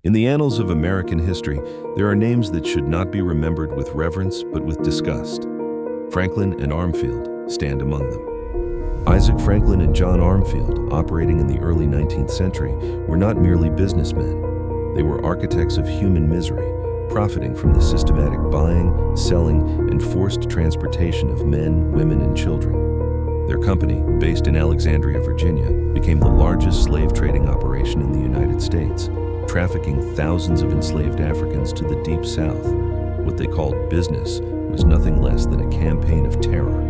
In the annals of American history, there are names that should not be remembered with reverence but with disgust. Franklin and Armfield stand among them. Isaac Franklin and John Armfield, operating in the early 19th century, were not merely businessmen. They were architects of human misery, profiting from the systematic buying, selling, and forced transportation of men, women, and children. Their company, based in Alexandria, Virginia, became the largest slave trading operation in the United States, trafficking thousands of enslaved Africans to the Deep South. What they called business was nothing less than a campaign of terror.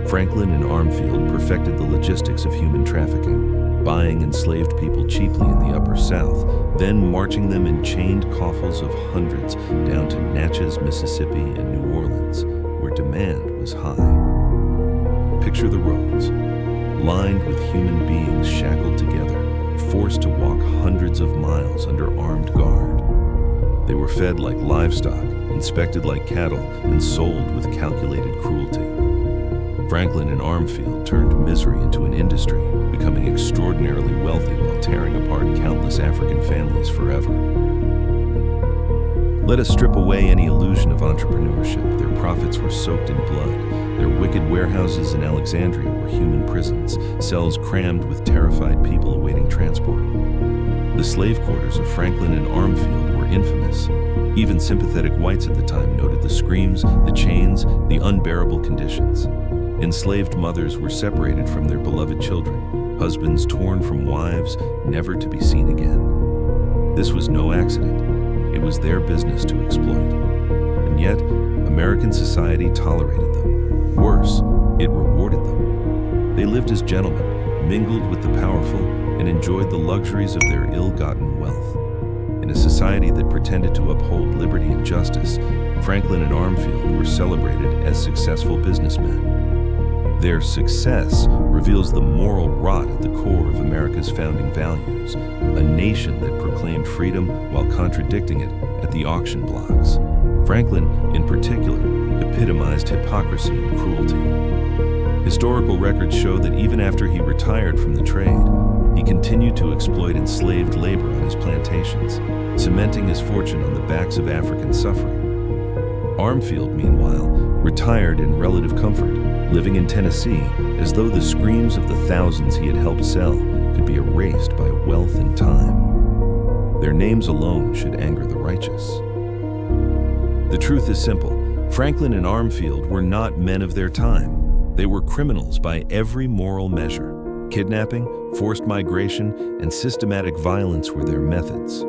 Franklin and Armfield perfected the logistics of human trafficking, buying enslaved people cheaply in the Upper South, then marching them in chained coffles of hundreds down to Natchez, Mississippi and New Orleans, where demand was high. Picture the roads, lined with human beings shackled together, forced to walk hundreds of miles under armed guard. They were fed like livestock, inspected like cattle, and sold with calculated cruelty. Franklin and Armfield turned misery into an industry, becoming extraordinarily wealthy while tearing apart countless African families forever. Let us strip away any illusion of entrepreneurship. Their profits were soaked in blood. Their wicked warehouses in Alexandria were human prisons, cells crammed with terrified people awaiting transport. The slave quarters of Franklin and Armfield were infamous. Even sympathetic whites at the time noted the screams, the chains, the unbearable conditions. Enslaved mothers were separated from their beloved children, husbands torn from wives, never to be seen again. This was no accident. It was their business to exploit. And yet, American society tolerated them. Worse, it rewarded them. They lived as gentlemen, mingled with the powerful, and enjoyed the luxuries of their ill-gotten wealth. In a society that pretended to uphold liberty and justice, Franklin and Armfield were celebrated as successful businessmen. Their success reveals the moral rot at the core of America's founding values, a nation that proclaimed freedom while contradicting it at the auction blocks. Franklin, in particular, epitomized hypocrisy and cruelty. Historical records show that even after he retired from the trade, he continued to exploit enslaved labor on his plantations, cementing his fortune on the backs of African suffering. Armfield, meanwhile, retired in relative comfort, living in Tennessee as though the screams of the thousands he had helped sell could be erased by wealth and time. Their names alone should anger the righteous. The truth is simple. Franklin and Armfield were not men of their time. They were criminals by every moral measure. Kidnapping, forced migration, and systematic violence were their methods.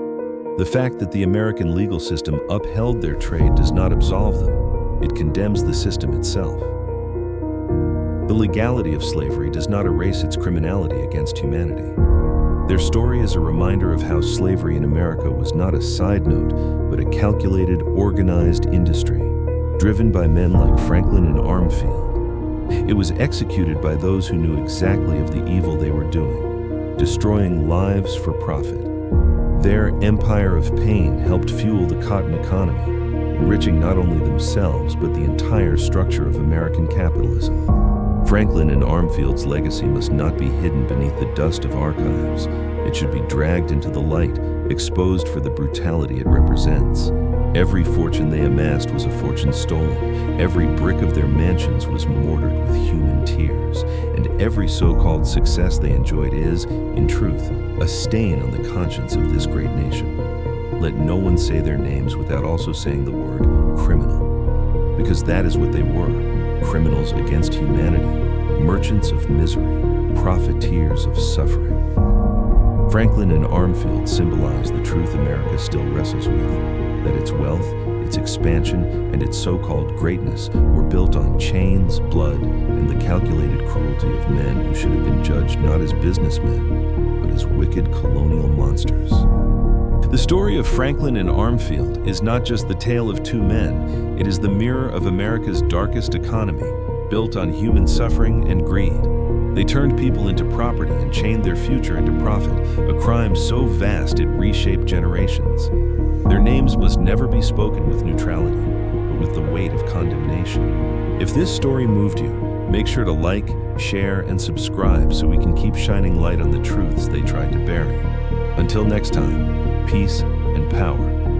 The fact that the American legal system upheld their trade does not absolve them. It condemns the system itself. The legality of slavery does not erase its criminality against humanity. Their story is a reminder of how slavery in America was not a side note, but a calculated, organized industry, driven by men like Franklin and Armfield. It was executed by those who knew exactly of the evil they were doing, destroying lives for profit. Their empire of pain helped fuel the cotton economy, enriching not only themselves, but the entire structure of American capitalism. Franklin and Armfield's legacy must not be hidden beneath the dust of archives. It should be dragged into the light, exposed for the brutality it represents. Every fortune they amassed was a fortune stolen. Every brick of their mansions was mortared with human tears. And every so-called success they enjoyed is, in truth, a stain on the conscience of this great nation. Let no one say their names without also saying the word criminal. Because that is what they were. Criminals against humanity, merchants of misery, profiteers of suffering. Franklin and Armfield symbolize the truth America still wrestles with, that its wealth, its expansion, and its so-called greatness were built on chains, blood, and the calculated cruelty of men who should have been judged not as businessmen, but as wicked colonial monsters. The story of Franklin and Armfield is not just the tale of two men, it is the mirror of America's darkest economy, built on human suffering and greed. They turned people into property and chained their future into profit, a crime so vast it reshaped generations. Their names must never be spoken with neutrality, but with the weight of condemnation. If this story moved you, make sure to like, share, and subscribe so we can keep shining light on the truths they tried to bury. Until next time, peace, and power.